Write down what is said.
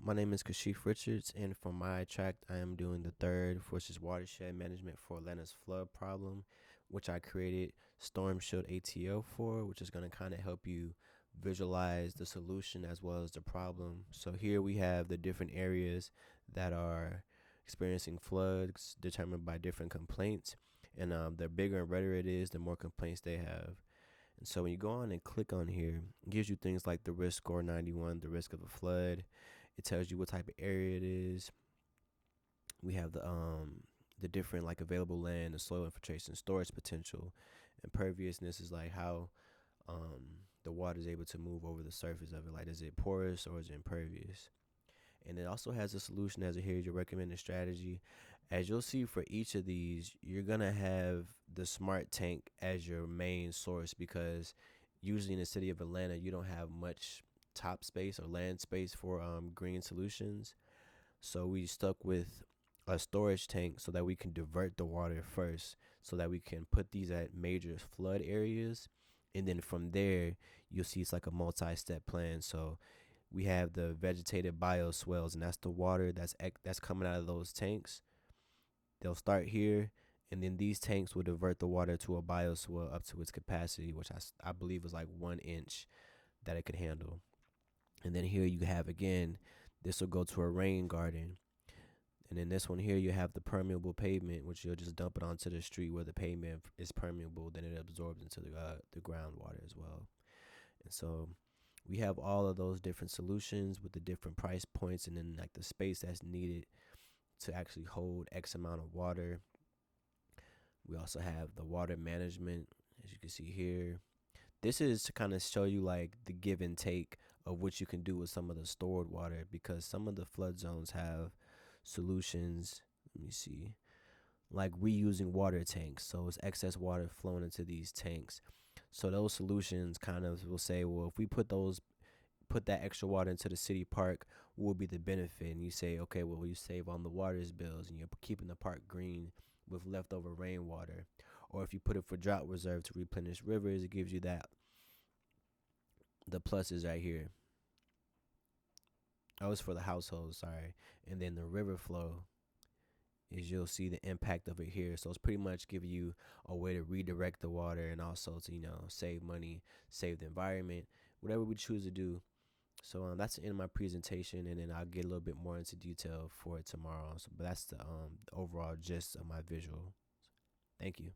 My name is Kashif Richards, and for my tract, I am doing the third, which is watershed management for Atlanta's flood problem, which I created StormShield ATL for, which is going to kind of help you visualize the solution as well as the problem. So here we have the different areas that are experiencing floods determined by different complaints, and the bigger and redder it is, the more complaints they have. And so when you go on and click on here, it gives you things like the risk score 91, the risk of a flood. It tells you what type of area it is. We have the different like available land, the soil infiltration, storage potential. Imperviousness is like how the water is able to move over the surface of it. Like, is it porous or is it impervious? And it also has a solution as a here's your recommended strategy. As you'll see for each of these, you're gonna have the smart tank as your main source, because usually in the city of Atlanta you don't have much top space or land space for green solutions. So we stuck with a storage tank so that we can divert the water first, so that we can put these at major flood areas, and then from there you'll see it's like a multi-step plan. So we have the vegetated bioswales, and that's the water that's coming out of those tanks. They'll start here, and then these tanks will divert the water to a bioswale up to its capacity, which I believe is like 1 inch that it could handle. And then here you have again, this will go to a rain garden. And then this one here, you have the permeable pavement, which you'll just dump it onto the street where the pavement is permeable. Then it absorbs into the groundwater as well. And so we have all of those different solutions with the different price points, and then like the space that's needed to actually hold X amount of water. We also have the water management, as you can see here. This is to kind of show you like the give and take of what you can do with some of the stored water, because some of the flood zones have solutions. Let me see, like reusing water tanks. So it's excess water flowing into these tanks. So those solutions kind of will say, well, if we put that extra water into the city park, what will be the benefit? And you say, okay, well, you save on the water's bills and you're keeping the park green with leftover rainwater. Or if you put it for drought reserve to replenish rivers, it gives you that. The pluses right here. Oh, it's for the household, sorry. And then the river flow is, you'll see the impact of it here. So it's pretty much give you a way to redirect the water, and also to save money, save the environment, whatever we choose to do. So that's the end of my presentation, and then I'll get a little bit more into detail for it tomorrow. So, but that's the overall gist of my visual. Thank you.